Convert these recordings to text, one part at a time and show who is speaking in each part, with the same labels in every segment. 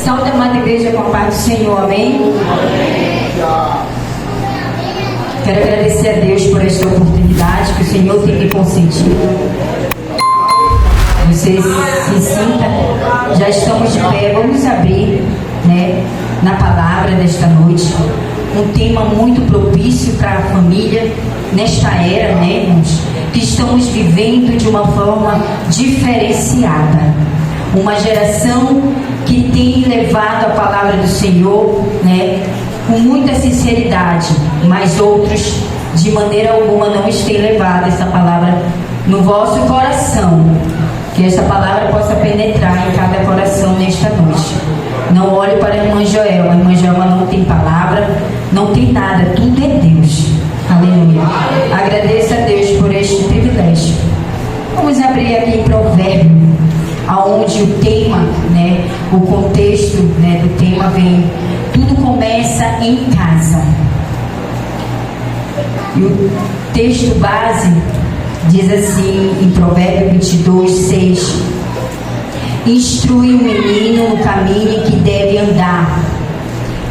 Speaker 1: Saúde a amada igreja com a paz do Senhor, amém? Quero agradecer a Deus por esta oportunidade que o Senhor tem me concedido. Você se sinta, já estamos de pé, vamos abrir, né, na palavra desta noite. Um tema muito propício para a família nesta era, né, irmãos, que estamos vivendo de uma forma diferenciada. Uma geração que tem levado a palavra do Senhor, né, com muita sinceridade, mas outros de maneira alguma não têm levado essa palavra no vosso coração. Que essa palavra possa penetrar em cada coração nesta noite. Não olhe para a irmã Joelma. A irmã Joelma não tem palavra, não tem nada, tudo é Deus. Aleluia. Agradeço a Deus por este privilégio. Vamos abrir aqui em Provérbio, aonde o tema, né, o contexto, né, do tema vem: tudo começa em casa. E o texto base diz assim em Provérbio 22, 6: instrui o menino no caminho que deve andar,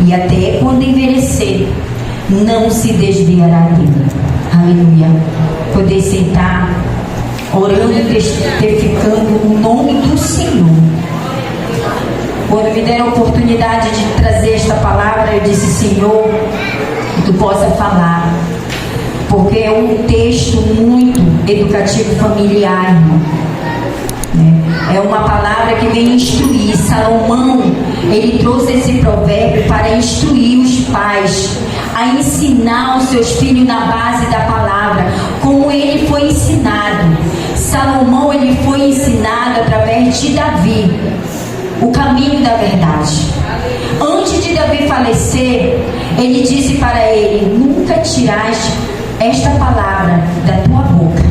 Speaker 1: e até quando envelhecer não se desviará dele. Aleluia. Poder sentar orando e testificando o nome do Senhor. Quando me deram a oportunidade de trazer esta palavra, eu disse: Senhor, que tu possa falar, porque é um texto muito educativo familiar, irmão. É uma palavra que vem instruir. Salomão, ele trouxe esse provérbio para instruir os pais a ensinar os seus filhos na base da palavra, como ele foi ensinado. Salomão, ele foi ensinado através de Davi o caminho da verdade. Antes de Davi falecer, ele disse para ele: nunca tiraste esta palavra da tua boca.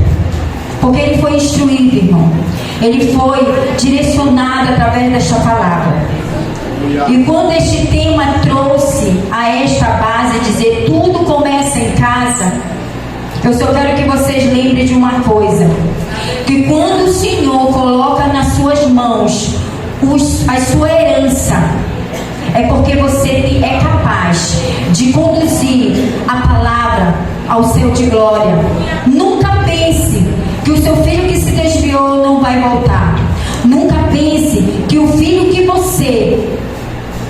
Speaker 1: Porque ele foi instruído, irmão. Ele foi direcionado através desta palavra. E quando este tema trouxe a esta base, dizer tudo começa em casa, eu só quero que vocês lembrem de uma coisa: que quando o Senhor coloca nas suas mãos a sua herança, é porque você é capaz de conduzir a palavra ao céu de glória. Nunca pense que o seu filho que se desviou não vai voltar. Nunca pense que o filho que você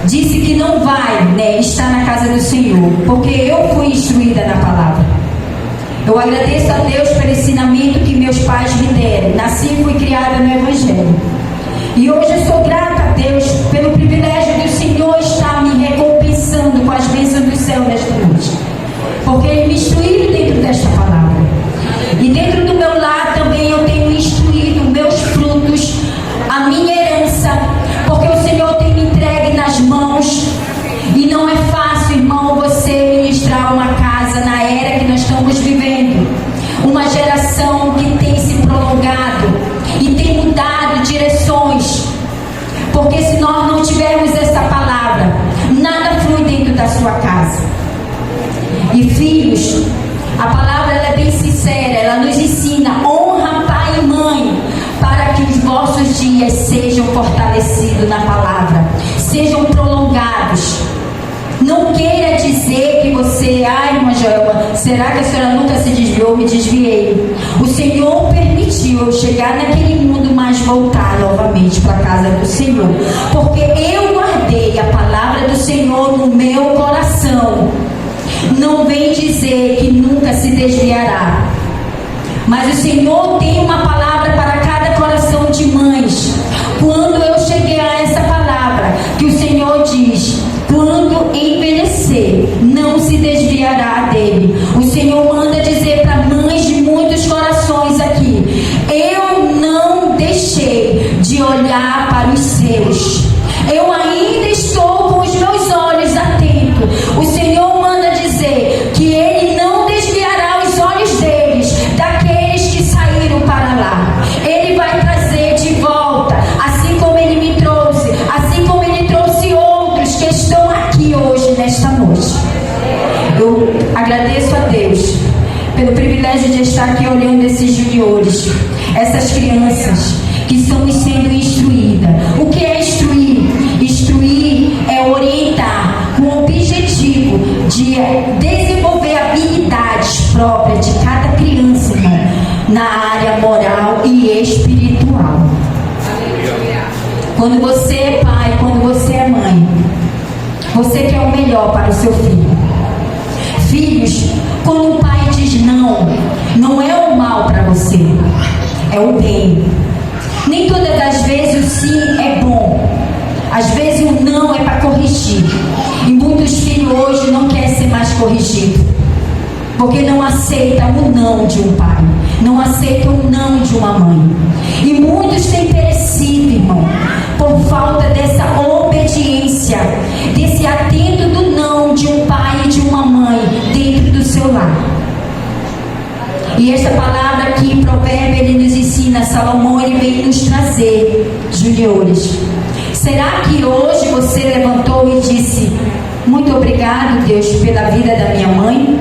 Speaker 1: disse que não vai, né, estar na casa do Senhor, porque eu fui instruída na palavra. Eu agradeço a Deus pelo ensinamento que meus pais me deram. Nasci e fui criada no Evangelho. E hoje eu sou grata a Deus pelo privilégio do Senhor estar me recompensando com as bênçãos do céu nesta noite. Porque Ele me instruiu dentro desta palavra. E dentro do meu lar também eu tenho instruído meus frutos, a minha herança. Porque o Senhor tem me entregue nas mãos. E não é fácil, irmão, você ministrar uma casa na era que nós estamos vivendo. Uma geração que tem se prolongado e tem mudado direções. Porque se nós não tivermos essa palavra, nada flui dentro da sua casa. E filhos, a palavra ela é bem sincera, ela nos ensina: honra pai e mãe, para que os vossos dias sejam fortalecidos na palavra, sejam prolongados. Não queira dizer que você: ai, irmã Joelma, será que a senhora nunca se desviou? Me desviei. O Senhor permitiu eu chegar naquele mundo, mas voltar novamente para a casa do Senhor, porque eu guardei a palavra do Senhor no meu coração. Não vem dizer que nunca se desviará, mas o Senhor tem uma palavra para cada coração de mães. Quando eu cheguei a essa palavra, que o Senhor diz: quando envelhecer, não se desviará dele. O Senhor manda dizer para mães de muitos corações aqui: eu não deixei de olhar para os seus. Eu ainda estou com os meus olhos atentos. O Senhor manda dizer que Ele não desviará os olhos deles, daqueles que saíram para lá. Ele vai trazer de volta, assim como Ele me trouxe, assim como Ele trouxe outros que estão aqui hoje, nesta noite. Eu agradeço a Deus pelo privilégio de estar aqui olhando esses juniores, essas crianças que estão sendo instruídas. O que é instruir? Instruir desenvolver habilidades próprias de cada criança, irmão, na área moral e espiritual. Quando você é pai, quando você é mãe, você quer o melhor para o seu filho. Filhos, quando o pai diz não, não é o mal para você, é o bem. Nem todas as vezes o sim é bom. Às vezes o não é para corrigir. E muitos filhos hoje não querem ser mais corrigidos, porque não aceitam o não de um pai, não aceitam o não de uma mãe. E muitos têm perecido, irmão, por falta dessa obediência, desse atento do não de um pai e de uma mãe dentro do seu lar. E esta palavra aqui em Provérbio, ele nos ensina, Salomão, ele vem nos trazer, juniores. Será que hoje você levantou e disse: muito obrigado, Deus, pela vida da minha mãe?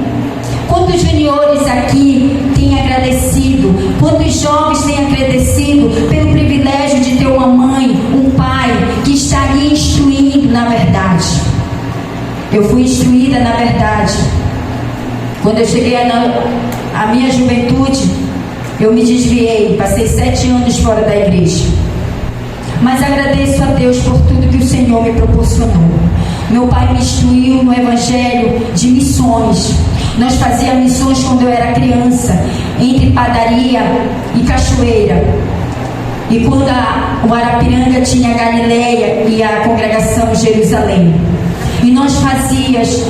Speaker 1: Quantos juniores aqui têm agradecido? Quantos jovens têm agradecido pelo privilégio de ter uma mãe, um pai que estaria instruindo na verdade? Eu fui instruída na verdade. Quando eu cheguei à minha juventude, eu me desviei, passei 7 anos fora da igreja. Mas agradeço a Deus por tudo que o Senhor me proporcionou. Meu pai me instruiu no evangelho de missões. Nós fazíamos missões quando eu era criança, entre Padaria e Cachoeira. E quando o Arapiranga tinha a Galileia e a congregação Jerusalém. E nós fazíamos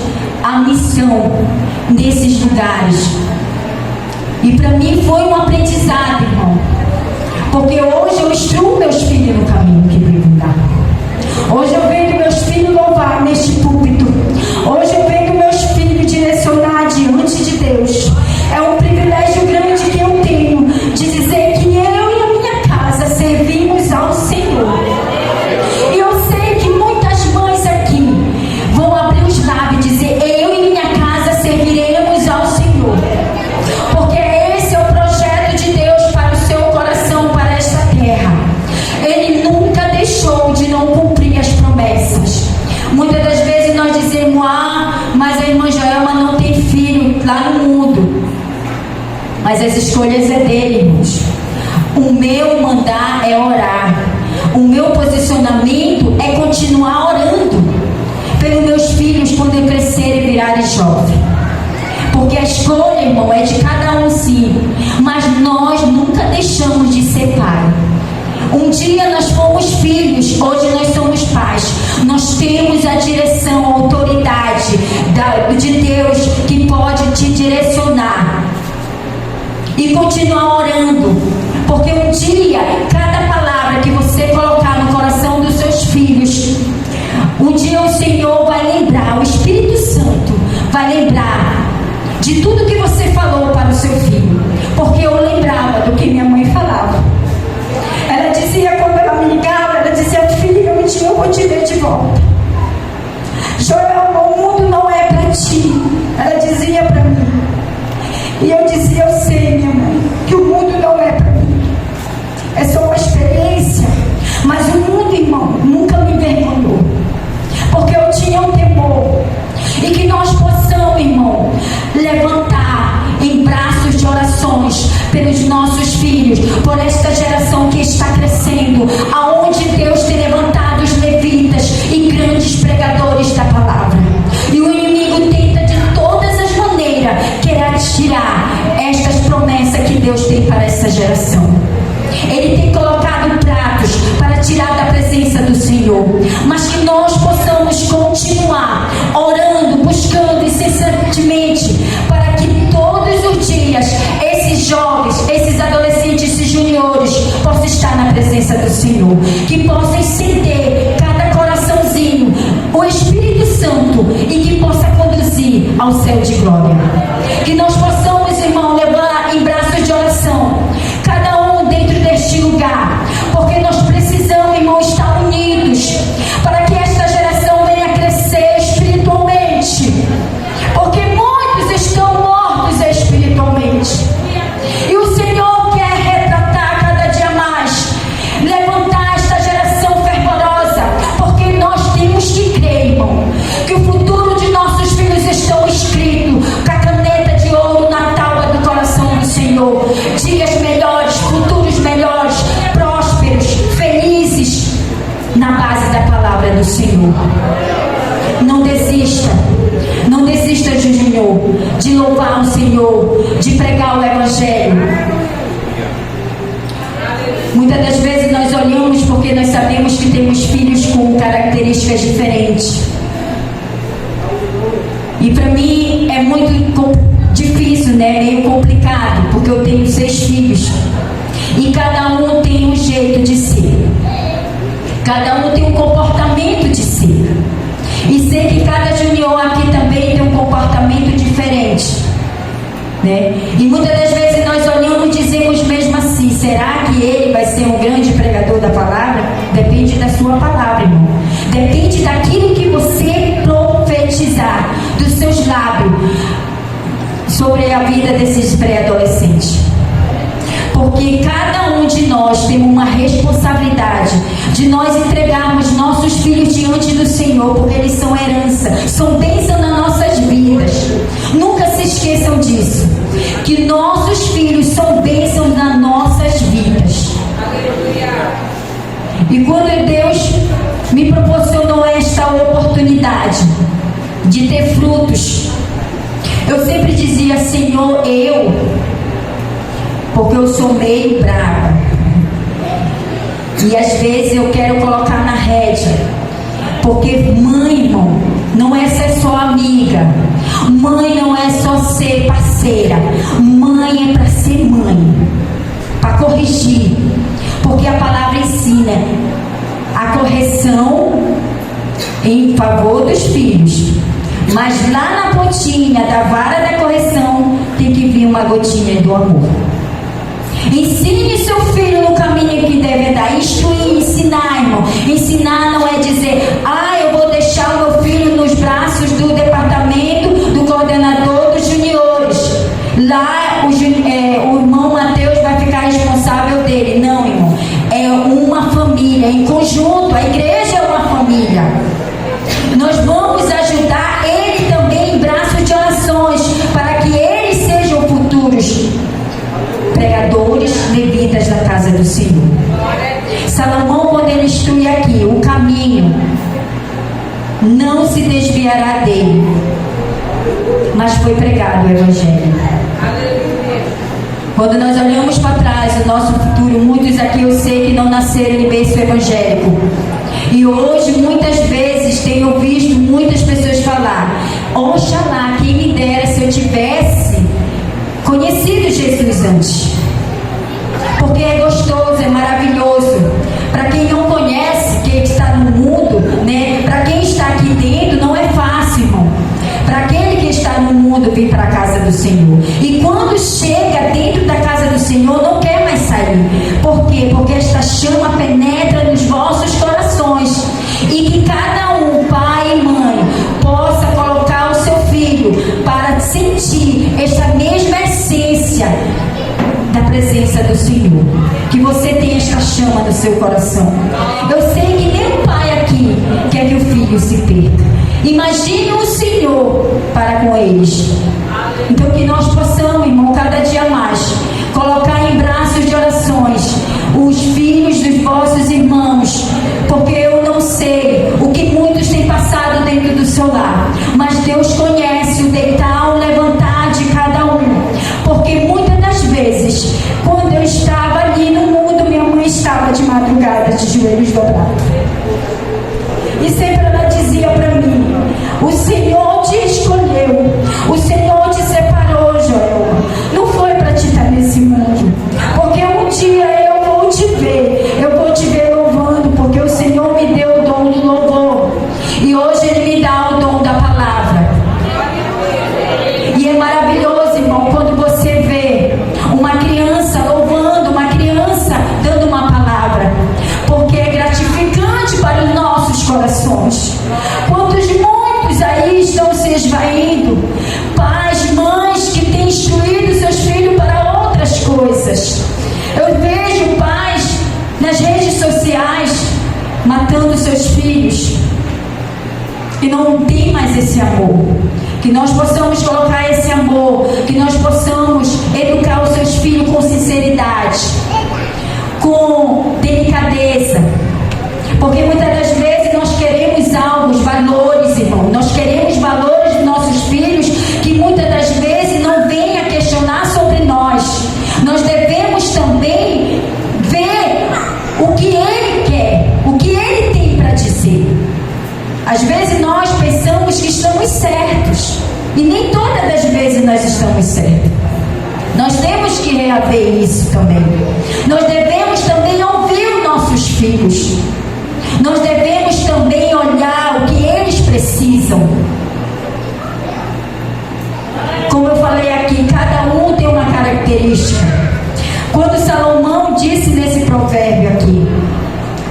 Speaker 1: a missão nesses lugares. E para mim foi um aprendizado, irmão. Porque hoje eu instruo meus filhos no caminho que devem andar. Hoje eu vejo meus filhos louvar neste púlpito. Hoje eu vejo meus filhos direcionar diante de Deus. É um privilégio grande que eu tenho de dizer que eu e a minha casa servimos ao Senhor. E eu sei que muitas mães aqui vão abrir os lábios e dizer: eu e minha casa serviremos ao Senhor. Porque esse é o projeto de Deus para o seu coração, para esta terra. Ele nunca deixou de não cumprir as promessas. Muitas das vezes nós dizemos: mas a irmã Joelma não tem filho lá no mundo. Mas as escolhas é dele, irmãos. O meu mandar é orar. O meu posicionamento é continuar orando pelos meus filhos quando eu crescer e virar jovem. Porque a escolha, irmão, é de cada um, sim. Mas nós nunca deixamos de ser pai. Um dia nós fomos filhos, hoje nós somos pais. Nós temos a direção, a autoridade de Deus que pode te direcionar. E continuar orando. Porque um dia, cada palavra que você colocar no coração dos seus filhos, um dia o Senhor vai lembrar, o Espírito Santo vai lembrar de tudo que você falou para o seu filho. Porque eu lembrava do que minha mãe falava. Ela dizia, quando ela me ligava, ela dizia: filho, um dia eu vou te ver de volta. Joelma, o mundo não é para ti. Ela dizia para mim. E eu dizia: eu sei, minha mãe, que o mundo não é para mim. É só uma experiência. Mas o mundo, irmão, nunca me envergonhou. Porque eu tinha um temor. E que nós possamos, irmão, levantar em braços de orações pelos nossos filhos, por esta geração que está crescendo, aonde Deus tem levantado os levitas e grandes pregadores da palavra. E o inimigo tenta de todas as maneiras querer tirar estas promessas que Deus tem para essa geração. Ele tem colocado pratos para tirar da presença do Senhor, mas que nós possamos continuar orando, buscando incessantemente, para que todos os dias esses jovens, esses adolescentes, esses juniores possam estar na presença do Senhor, que possam acender cada coraçãozinho o Espírito Santo e que possa conduzir ao céu de glória. Que nós possamos, irmão, levar em braços de oração cada um dentro deste lugar, porque nós precisamos, irmão, estar unidos para que esta geração venha crescer espiritualmente, porque muitos estão mortos espiritualmente. E o Senhor quer retratar cada dia mais, levantar esta geração fervorosa, porque nós temos que crer, irmão, que o futuro de nossos filhos estão palavra do Senhor. Não desista. Não desista de Senhor, de louvar o Senhor, de pregar o Evangelho. Muitas das vezes nós olhamos porque nós sabemos que temos filhos com características diferentes. E para mim é muito difícil, né? Meio complicado, porque eu tenho 6 filhos. E cada um tem um jeito de ser. Cada um tem um comportamento de ser. E sei que cada junior aqui também tem um comportamento diferente, né? E muitas das vezes nós olhamos e dizemos mesmo assim: será que ele vai ser um grande pregador da palavra? Depende da sua palavra, irmão. Depende daquilo que você profetizar dos seus lábios sobre a vida desses pré-adolescentes. Porque cada um de nós tem uma responsabilidade de nós entregarmos nossos filhos diante do Senhor, porque eles são herança, são bênção nas nossas vidas. Nunca se esqueçam disso, que nossos filhos são bênçãos nas nossas vidas. E quando Deus me proporcionou esta oportunidade de ter frutos, eu sempre dizia: Senhor, porque eu sou meio brava. E às vezes eu quero colocar na rédea. Porque mãe, irmão, não é ser só amiga. Mãe não é só ser parceira. Mãe é para ser mãe. Para corrigir. Porque a palavra ensina a correção em favor dos filhos. Mas lá na pontinha da vara da correção tem que vir uma gotinha do amor. Ensine seu filho no caminho que deve andar. Instruir, ensinar, irmão. Ensinar não é dizer: eu vou deixar o meu filho nos braços do departamento, do coordenador dos juniores. Lá o irmão Mateus vai ficar responsável dele. Não, irmão. É uma família em conjunto. A igreja é uma família. Nós vamos ajudar ele também em braços de orações, para que eles sejam futuros pregadores, levitas da casa do Senhor. Salomão, quando ele instrui aqui o caminho, não se desviará dele, mas foi pregado o Evangelho. Quando nós olhamos para trás o nosso futuro, muitos aqui eu sei que não nasceram em berço evangélico. E hoje, muitas vezes, tenho visto muitas pessoas falar: oxalá, quem me dera se eu tivesse conhecido Jesus antes. Porque é gostoso, é maravilhoso. Para quem não conhece, quem está no mundo, né? Para quem está aqui dentro, não é fácil, irmão. Para aquele que está no mundo vir para a casa do Senhor. E quando chega dentro da casa do Senhor, não quer mais sair. Por quê? Porque esta chama penetra nos vossos corações. E que cada um, pai e mãe, possa colocar o seu filho para sentir esta mesma essência da presença do Senhor. Que você tenha esta chama no seu coração. Eu sei que nenhum pai aqui quer que o filho se perca. Imagine o Senhor para com eles. Então que nós possamos, irmão, cada dia mais colocar em braços de orações os filhos dos vossos irmãos. Porque eu não sei o que muitos têm passado dentro do seu lar, mas Deus conhece o deitar, o levantar de cada um. Porque muitas das vezes, quando eu estava ali no mundo, minha mãe estava de madrugada de joelhos dobrados. E sempre ela dizia para mim: o Senhor te escolheu, o Senhor te separou, Joel. Não foi para te estar nesse mundo, porque um dia eu vou te ver louvando, porque o Senhor me deu o dom do louvor. E hoje Ele me dá o dom da palavra. E é maravilhoso, irmão, quando você vê uma criança louvando, uma criança dando uma palavra, porque é gratificante para os nossos corações. Muitos aí estão se esvaindo, pais, mães que têm instruído seus filhos para outras coisas. Eu vejo pais nas redes sociais matando seus filhos e não tem mais esse amor. Que nós possamos colocar esse amor, que nós possamos educar os seus filhos com sinceridade, com delicadeza. Porque muitas das vezes nós Às vezes nós pensamos que estamos certos, e nem todas as vezes nós estamos certos. Nós temos que reaver isso também. Nós devemos também ouvir os nossos filhos. Nós devemos também olhar o que eles precisam. Como eu falei aqui, cada um tem uma característica. Quando Salomão disse nesse provérbio aqui,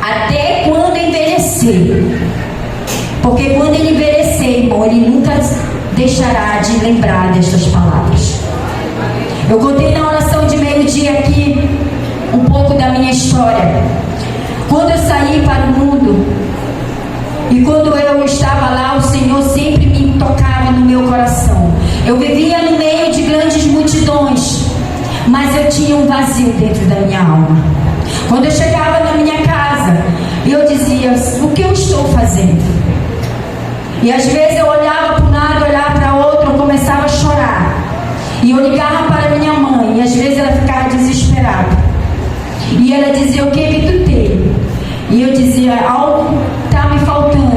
Speaker 1: até quando envelhecer, porque quando ele envelhecer, irmão, ele nunca deixará de lembrar destas palavras. Eu contei na oração de meio-dia aqui um pouco da minha história. Quando eu saí para o mundo, e quando eu estava lá, o Senhor sempre me tocava no meu coração. Eu vivia no meio de grandes multidões, mas eu tinha um vazio dentro da minha alma. Quando eu chegava na minha casa, eu dizia, o que eu estou fazendo? E às vezes eu olhava para um lado, olhava para outro, eu começava a chorar. E eu ligava para minha mãe, e às vezes ela ficava desesperada. E ela dizia, o que tu tem? E eu dizia, algo está me faltando.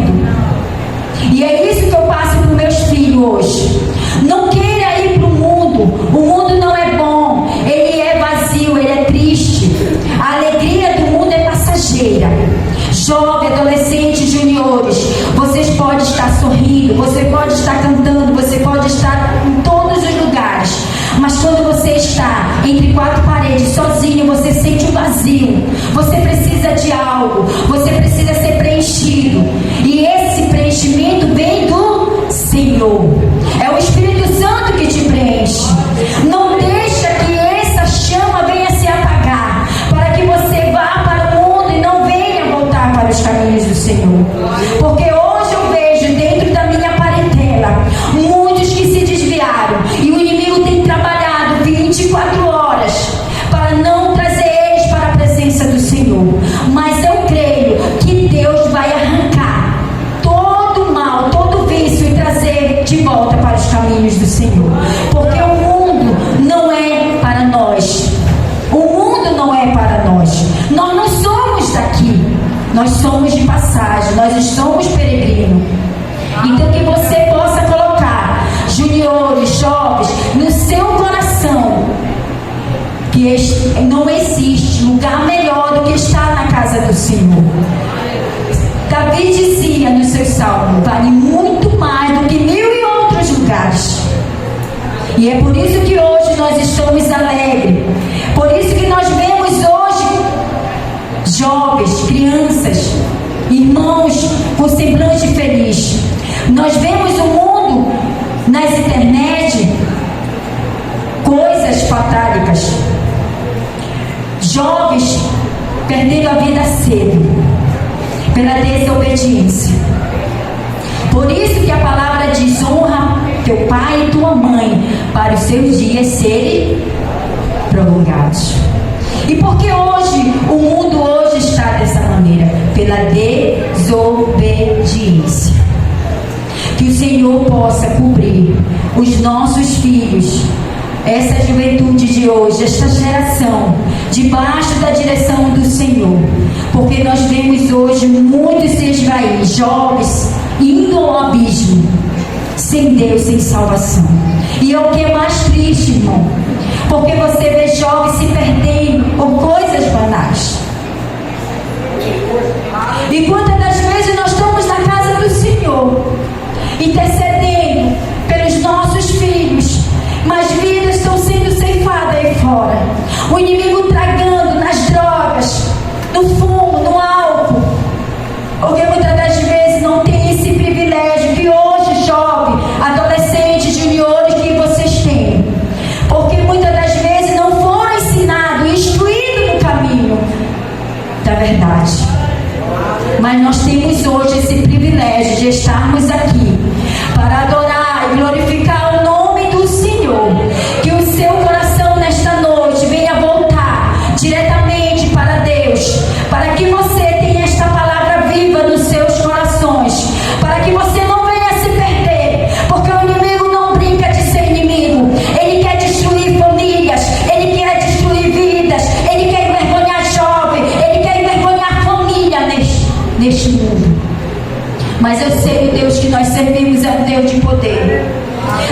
Speaker 1: E é isso que eu passo para os meus filhos hoje. Não queira ir para o mundo não é bom, ele é vazio, ele é triste. A alegria do mundo é passageira. Jovem, adolescente, juniores, vocês podem estar sorrindo, você pode estar cantando, você pode estar em todos os lugares, mas quando você está entre quatro paredes, sozinho, você sente um vazio. Você precisa de algo, você precisa ser preenchido, e esse preenchimento vem do Senhor. É o Espírito Santo que te preenche. Não deixa que essa chama venha se apagar, para que você vá para o mundo e não venha voltar para os caminhos do Senhor. Porque hoje eu vejo dentro da minha parentela muitos que se desviaram, e o inimigo tem trabalhado 24 horas para não trazer eles para a presença do Senhor. Mas eu creio que Deus vai arrancar todo o mal, todo o vício, e trazer de volta para os caminhos do Senhor. Porque o mundo não é para nós. O mundo não é para nós. Nós não somos daqui. Nós somos de passagem. Nós somos peregrinos. Então que você possa colocar, juniores, jovens, no seu coração, que não existe lugar melhor do que estar na casa do Senhor. Davi dizia no seu salmo, vale muito mais do que 1000 e outros lugares. E é por isso que hoje nós estamos alegres. Por isso que nós vemos hoje jovens, crianças, irmãos com semblante feliz. Nós vemos o mundo nas internet, coisas fatálicas, jovens perdendo a vida cedo pela desobediência. Por isso que a palavra diz, honra teu pai e tua mãe, para os seus dias serem prolongados. E porque hoje, o mundo hoje está dessa maneira? Pela desobediência. Que o Senhor possa cobrir os nossos filhos, essa juventude de hoje, esta geração, debaixo da direção do Senhor. Porque nós vemos hoje muitos se esvair, jovens indo ao abismo, sem Deus, sem salvação. E é o que é mais triste, irmão, porque você vê jovens se perdendo por coisas banais. E quantas das vezes nós estamos na casa do Senhor, intercedendo pelos nossos filhos, mas vidas estão sendo ceifadas aí fora. O inimigo tragando nas drogas, no fumo, no álcool. Porque muitas das vezes não tem esse privilégio que hoje, jovem, adolescentes, juniores, que vocês têm. Porque muitas das vezes não foram ensinados, instruídos no caminho da verdade. Mas nós temos hoje esse privilégio de estarmos aqui para adorar e glorificar o nome do Senhor. Que o seu coração nesta noite venha voltar diretamente para Deus, para que você tenha esta palavra viva nos seus corações, para que você não venha se perder, porque o inimigo não brinca de ser inimigo. Ele quer destruir famílias, ele quer destruir vidas, ele quer envergonhar jovem, ele quer envergonhar família neste mundo. Mas eu sei o Deus que nós servimos é um Deus de poder.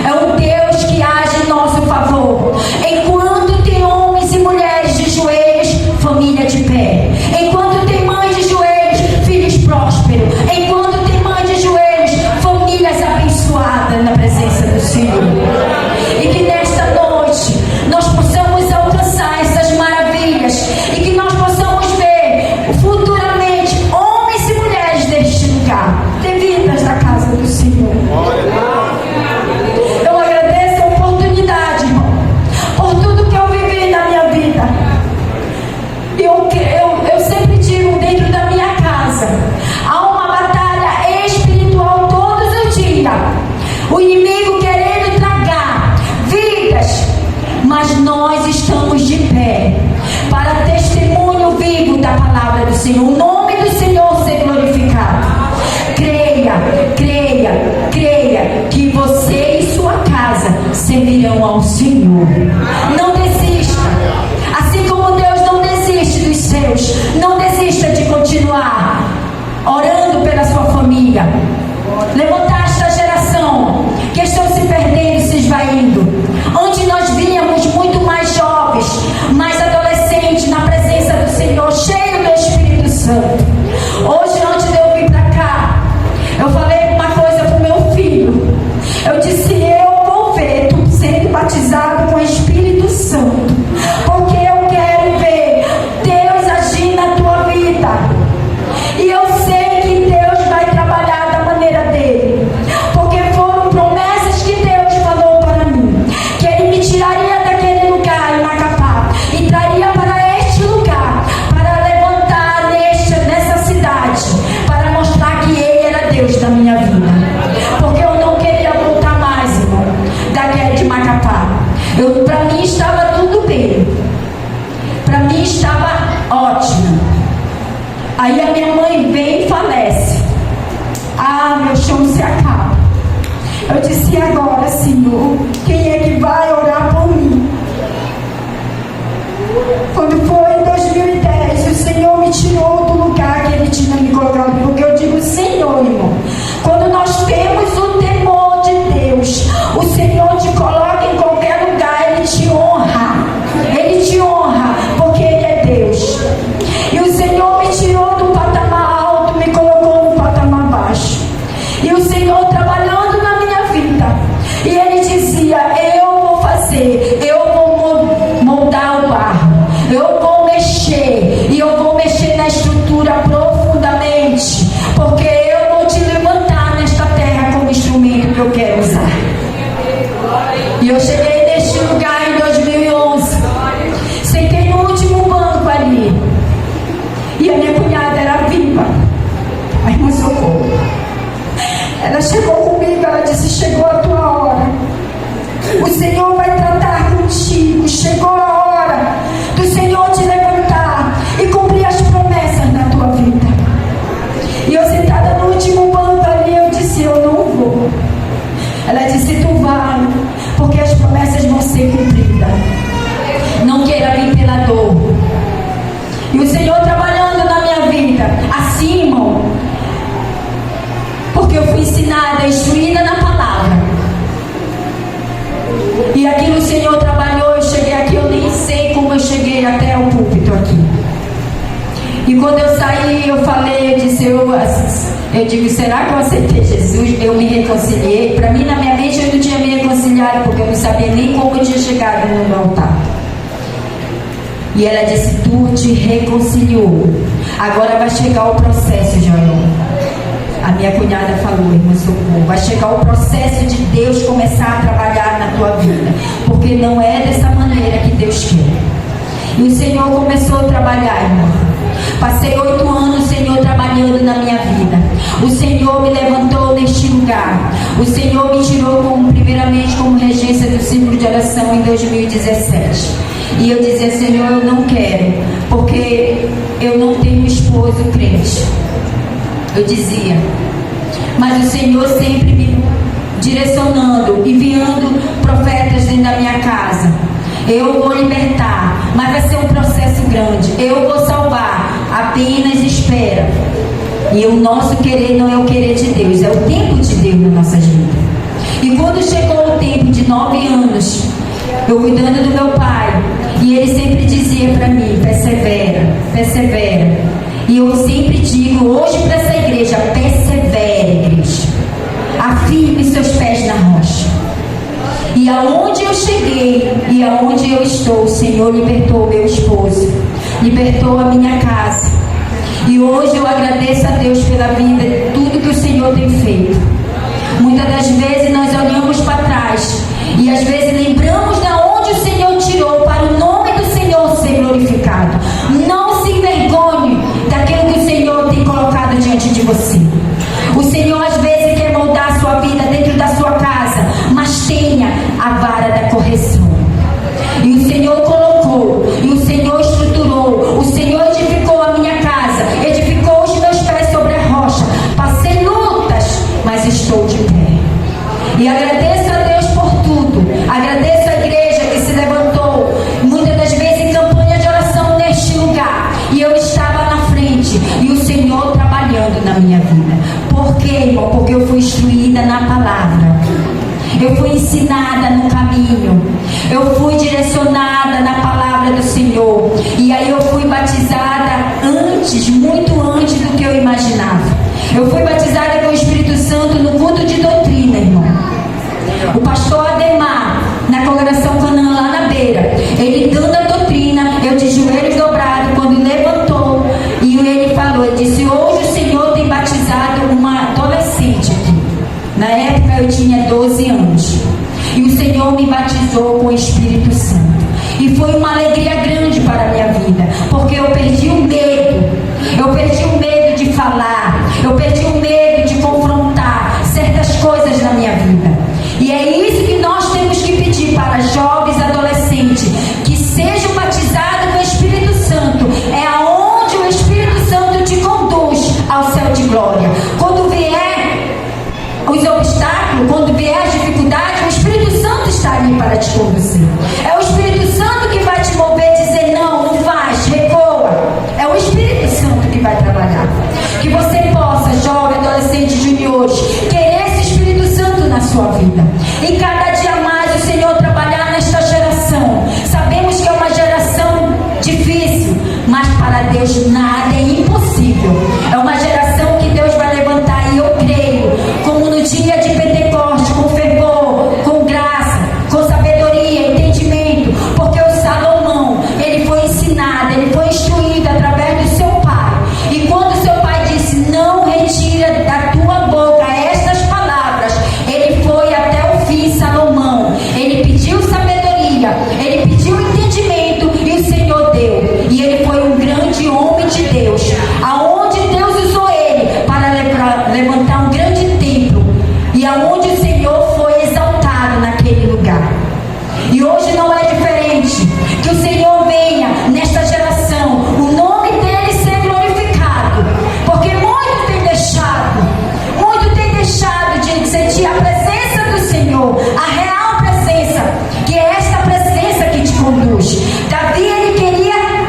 Speaker 1: É um Deus que age em nosso favor. Enquanto tem homens e mulheres de joelhos, família de pé. Enquanto tem mães de joelhos, filhos prósperos. Enquanto tem mães de joelhos, famílias abençoadas na presença do Senhor. E que nesta noite nós possamos alcançar essas maravilhas. E que nós possamos ver futuramente homens e mulheres deste lugar, devidas da casa do Senhor. Eu agradeço a oportunidade, irmão, por tudo que eu vivi na minha vida. Eu sempre digo, dentro da minha casa há uma batalha espiritual todos os dias. O inimigo querendo tragar vidas, mas nós estamos de pé para testemunho vivo da palavra do Senhor. O nome do Senhor ser glorificado. Creia, creia, creia que você e sua casa servirão ao Senhor. Não desista. Assim como Deus não desiste dos seus, não desista de continuar orando pela sua família. Levantar esta geração que estão se perdendo e se esvaindo. Onde nós vínhamos muito mais jovens, mais adolescentes, na presença do Senhor, cheio do Espírito Santo. Hoje, antes de eu vir para cá, eu falei uma coisa para o meu filho. Eu disse: eu vou ver tu sendo batizado com o Espírito Santo, porque eu quero ver Deus agir na tua vida. E eu sei que Deus vai trabalhar da maneira dele, porque foram promessas que Deus falou para mim, que ele me tiraria daquele lugar em Macapá e traria para este lugar, para levantar nessa cidade, para mostrar que ele era Deus da minha vida. Porque eu não queria voltar mais, irmão, daqui de Macapá. Para mim estava tudo bem, para mim estava ótimo. Aí a minha mãe vem e falece. Meu chão se acaba. Eu disse: e agora, Senhor, quem é que vai orar por mim? Quando foi em 2010, o Senhor me tirou do lugar que Ele tinha me colocado. Porque eu digo: Senhor, irmão, quando nós temos o temor de Deus, o Senhor te coloca em qualquer lugar, Ele te honra. Ele te honra, porque Ele é Deus. E o Senhor me tirou do patamar alto, me colocou no patamar baixo. E o Senhor trabalhando na minha vida. E Ele dizia: eu vou fazer, eu vou moldar o barro, eu vou mexer, e eu vou mexer na estrutura profundamente, porque eu vou te levantar nesta terra como instrumento que eu quero usar. E eu cheguei neste lugar em 2011, sentei no último banco ali, e a minha cunhada era viva, a irmã Socorro. Ela chegou comigo, ela disse: chegou a tua hora, o Senhor vai tratar contigo, chegou a hora do Senhor te levantar e cumprir as promessas na tua vida. E eu sentada no último banco ali, eu disse: eu não vou. Ela disse: tu vai, porque as promessas vão ser cumpridas. Não queira vir pela dor. E o Senhor trabalhando na minha vida, assim, irmão, porque eu fui ensinada, instruída na palavra. E aqui o Senhor trabalhou, eu cheguei aqui, eu nem sei como eu cheguei até o púlpito aqui. E quando eu saí, eu falei, eu disse, eu digo: será que eu aceitei Jesus? Eu me reconciliei. Para mim, na minha mente, eu não tinha me reconciliado, porque eu não sabia nem como eu tinha chegado no altar. E ela disse: tu te reconciliou, agora vai chegar o processo, Joel. A minha cunhada falou: irmã Socorro, vai chegar o processo de Deus começar a trabalhar na tua vida, porque não é dessa maneira que Deus quer. E o Senhor começou a trabalhar, irmão. Passei 8 anos, o Senhor trabalhando na minha vida. O Senhor me levantou neste lugar. O Senhor me tirou primeiramente como regência do círculo de oração em 2017. E eu dizia: Senhor, eu não quero, porque eu não tenho esposo crente. Eu dizia, mas o Senhor sempre me direcionando, enviando profetas dentro da minha casa. Eu vou libertar, mas vai ser um processo grande. Eu vou salvar, apenas espera. E o nosso querer não é o querer de Deus, é o tempo de Deus na nossa vida. E quando chegou o tempo de 9 anos, eu cuidando do meu pai, e ele sempre dizia para mim: persevera, persevera. E eu sempre digo hoje para essa igreja: persevere, igreja. Afirme seus pés na rocha. E aonde eu cheguei e aonde eu estou, o Senhor libertou meu esposo, libertou a minha casa. E hoje eu agradeço a Deus pela vida, tudo que o Senhor tem feito. Muitas das vezes nós olhamos para trás e às vezes lembramos de onde o Senhor tirou, para o nome do Senhor ser glorificado. Não se envergonhe daquilo que o Senhor tem colocado diante de você. O Senhor às vezes quer moldar a sua vida dentro da sua casa, mas tenha a vara da correção. E o Senhor colocou, e o Senhor estruturou, o Senhor edificou a minha casa, edificou os meus pés sobre a rocha. Passei lutas, mas estou de pé. E agradeço a Deus por tudo. Agradeço a igreja que se levantou, muitas das vezes em campanha de oração neste lugar. E eu estava na frente, e o Senhor trabalhando na minha vida. Por quê, irmão? Porque eu fui instruída na palavra. Eu fui ensinada no caminho. Eu fui direcionada na palavra do Senhor. E aí eu fui batizada antes, muito antes do que eu imaginava. Eu fui batizada com o Espírito Santo no culto de doutrina, irmão. O pastor Ademar, na congregação Canaã, lá na beira, ele dando a doutrina, eu de joelhos dobrados, quando levantou, e ele falou, ele disse: hoje o Senhor tem batizado uma adolescente aqui. Na época eu tinha 12 anos. E o Senhor me batizou com o Espírito Santo. E foi uma alegria grande para a minha vida. Porque eu perdi o medo. Eu perdi o medo de falar. Eu perdi o medo de confrontar certas coisas na minha vida. E é isso que nós temos que pedir para jovens, adolescentes, que sejam batizados com o Espírito Santo. É aonde o Espírito Santo te conduz ao céu de glória. Quando vier os obstáculos, quando vier as dificuldades, o Espírito Santo está ali para te conduzir. É o Espírito Santo que vai te mover e dizer: não, não faz, recua. É o Espírito Santo que vai trabalhar. Que você possa, jovem, adolescente, juniores, querer esse Espírito Santo na sua vida. E cada dia mais o Senhor trabalhar nesta geração. Sabemos que é uma geração difícil, mas para Deus nada é impossível. É uma geração que Deus vai levantar, e eu creio, como no dia de Pentecostes, com fervor, com graça, com sabedoria, entendimento, porque o Salomão, ele foi ensinado, ele foi instruído através do seu pai. E quando seu pai disse: não retira da tua boca estas palavras, ele foi até o fim. Salomão, ele pediu sabedoria, ele pediu entendimento, e o Senhor deu. E ele foi um grande homem de Deus, aonde Deus usou ele para levantar um grande templo, e aonde o Senhor foi exaltado naquele lugar. E hoje não é diferente. Que o Senhor venha nesta geração, o nome dele ser glorificado, porque muito tem deixado de sentir a presença do Senhor, a real presença, que é esta presença que te conduz. Davi, ele queria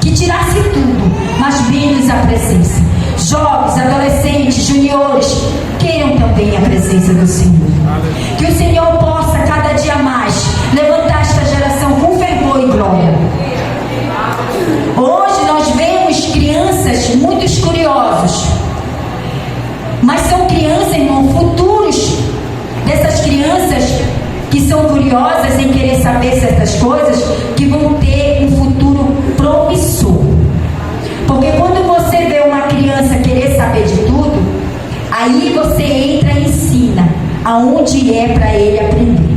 Speaker 1: que tirasse tudo, mas menos a presença. Jovens, adolescentes, juniores, queiram também a presença do Senhor. Que o Senhor possa cada dia mais levantar esta geração com fervor e glória. Hoje nós vemos crianças muito curiosos, mas são crianças, irmão, futuros dessas crianças que são curiosas em querer saber certas coisas, que vão ter um futuro promissor. Porque quando você vê uma criança querer saber de tudo, aí você entra e ensina aonde é para ele aprender.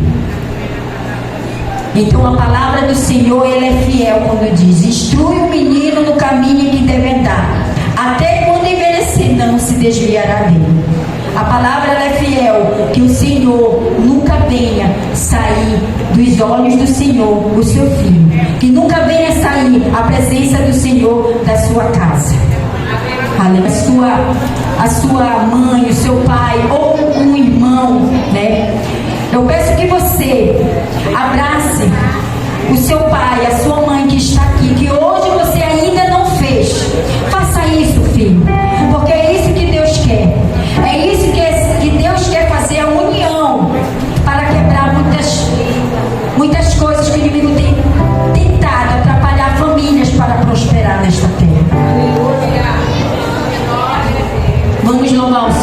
Speaker 1: Então a palavra do Senhor, ela é fiel quando diz: instrui o menino no caminho que deve andar, até quando envelhecer não se desviará dele. A palavra, ela é fiel, que o Senhor nunca venha sair dos olhos do Senhor o seu filho, que nunca venha sair a presença do Senhor da sua casa. A sua mãe, o seu pai ou um irmão, né? Eu peço que você abrace o seu pai, a sua mãe que está aqui, que hoje você ainda não fez. Faça isso, filho, porque é isso Vamos louvar o